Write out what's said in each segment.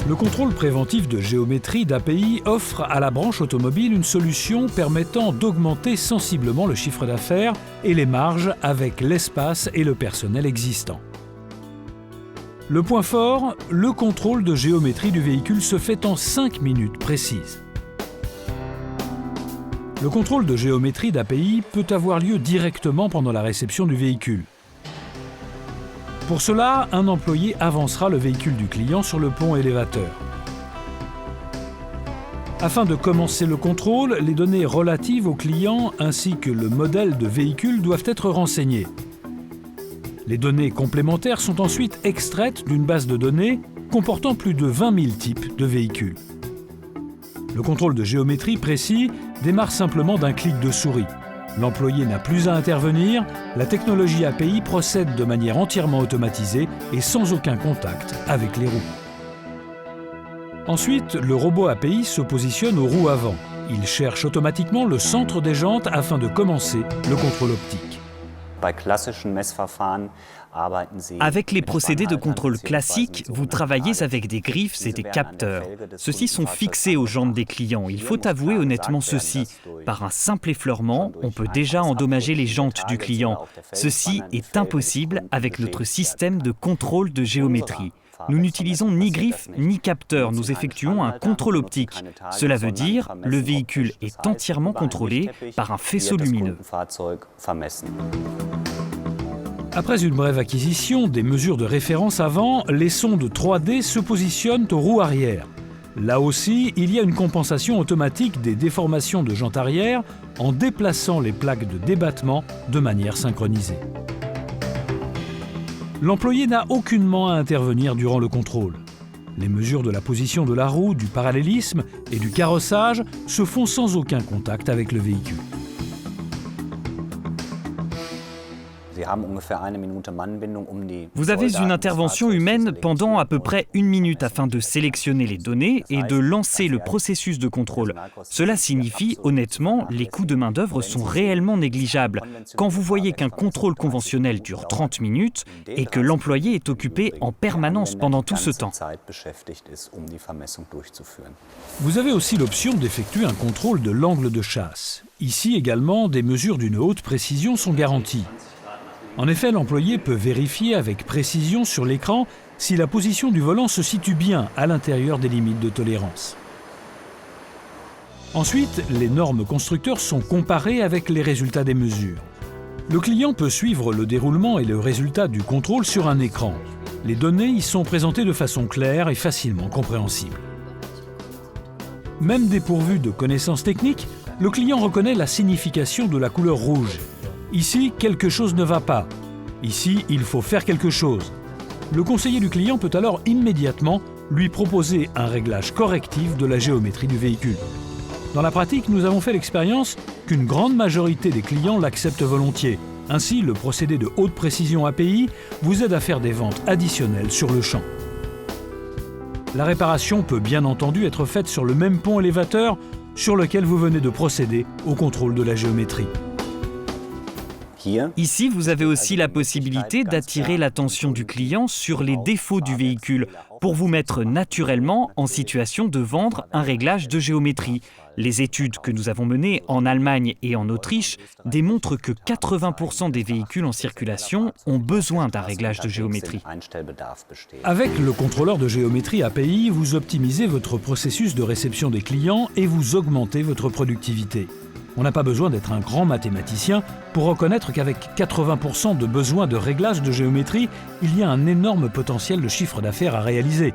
Le contrôle préventif de géométrie d'API offre à la branche automobile une solution permettant d'augmenter sensiblement le chiffre d'affaires et les marges avec l'espace et le personnel existants. Le point fort, le contrôle de géométrie du véhicule se fait en 5 minutes précises. Le contrôle de géométrie d'API peut avoir lieu directement pendant la réception du véhicule. Pour cela, un employé avancera le véhicule du client sur le pont élévateur. Afin de commencer le contrôle, les données relatives au client ainsi que le modèle de véhicule doivent être renseignées. Les données complémentaires sont ensuite extraites d'une base de données comportant plus de 20 000 types de véhicules. Le contrôle de géométrie précis démarre simplement d'un clic de souris. L'employé n'a plus à intervenir, la technologie API procède de manière entièrement automatisée et sans aucun contact avec les roues. Ensuite, le robot API se positionne aux roues avant. Il cherche automatiquement le centre des jantes afin de commencer le contrôle optique. Avec les procédés de contrôle classiques, vous travaillez avec des griffes et des capteurs. Ceux-ci sont fixés aux jantes des clients. Il faut avouer honnêtement ceci. Par un simple effleurement, on peut déjà endommager les jantes du client. Ceci est impossible avec notre système de contrôle de géométrie. Nous n'utilisons ni griffes ni capteurs, nous effectuons un contrôle optique. Cela veut dire que le véhicule est entièrement contrôlé par un faisceau lumineux. Après une brève acquisition des mesures de référence avant, les sondes 3D se positionnent aux roues arrière. Là aussi, il y a une compensation automatique des déformations de jantes arrière en déplaçant les plaques de débattement de manière synchronisée. L'employé n'a aucunement à intervenir durant le contrôle. Les mesures de la position de la roue, du parallélisme et du carrossage se font sans aucun contact avec le véhicule. Vous avez une intervention humaine pendant à peu près 1 minute afin de sélectionner les données et de lancer le processus de contrôle. Cela signifie, honnêtement, les coûts de main-d'œuvre sont réellement négligeables. Quand vous voyez qu'un contrôle conventionnel dure 30 minutes et que l'employé est occupé en permanence pendant tout ce temps. Vous avez aussi l'option d'effectuer un contrôle de l'angle de chasse. Ici également, des mesures d'une haute précision sont garanties. En effet, l'employé peut vérifier avec précision sur l'écran si la position du volant se situe bien à l'intérieur des limites de tolérance. Ensuite, les normes constructeurs sont comparées avec les résultats des mesures. Le client peut suivre le déroulement et le résultat du contrôle sur un écran. Les données y sont présentées de façon claire et facilement compréhensible. Même dépourvu de connaissances techniques, le client reconnaît la signification de la couleur rouge. Ici, quelque chose ne va pas. Ici, il faut faire quelque chose. Le conseiller du client peut alors immédiatement lui proposer un réglage correctif de la géométrie du véhicule. Dans la pratique, nous avons fait l'expérience qu'une grande majorité des clients l'acceptent volontiers. Ainsi, le procédé de haute précision API vous aide à faire des ventes additionnelles sur le champ. La réparation peut bien entendu être faite sur le même pont élévateur sur lequel vous venez de procéder au contrôle de la géométrie. Ici, vous avez aussi la possibilité d'attirer l'attention du client sur les défauts du véhicule pour vous mettre naturellement en situation de vendre un réglage de géométrie. Les études que nous avons menées en Allemagne et en Autriche démontrent que 80% des véhicules en circulation ont besoin d'un réglage de géométrie. Avec le contrôleur de géométrie API, vous optimisez votre processus de réception des clients et vous augmentez votre productivité. On n'a pas besoin d'être un grand mathématicien pour reconnaître qu'avec 80% de besoin de réglage de géométrie, il y a un énorme potentiel de chiffre d'affaires à réaliser.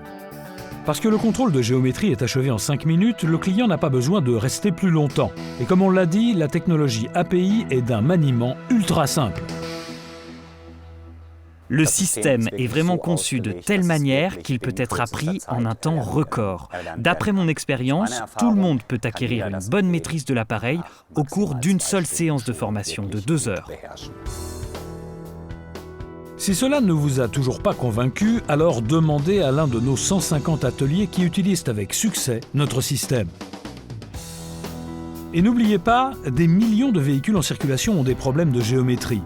Parce que le contrôle de géométrie est achevé en 5 minutes, le client n'a pas besoin de rester plus longtemps. Et comme on l'a dit, la technologie API est d'un maniement ultra simple. Le système est vraiment conçu de telle manière qu'il peut être appris en un temps record. D'après mon expérience, tout le monde peut acquérir une bonne maîtrise de l'appareil au cours d'une seule séance de formation de 2 heures. Si cela ne vous a toujours pas convaincu, alors demandez à l'un de nos 150 ateliers qui utilisent avec succès notre système. Et n'oubliez pas, des millions de véhicules en circulation ont des problèmes de géométrie.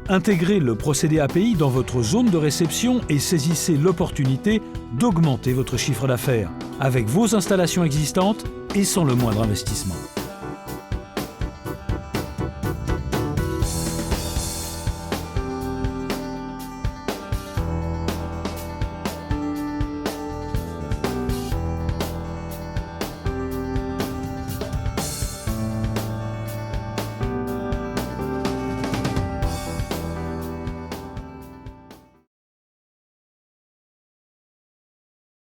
Intégrez le procédé API dans votre zone de réception et saisissez l'opportunité d'augmenter votre chiffre d'affaires avec vos installations existantes et sans le moindre investissement.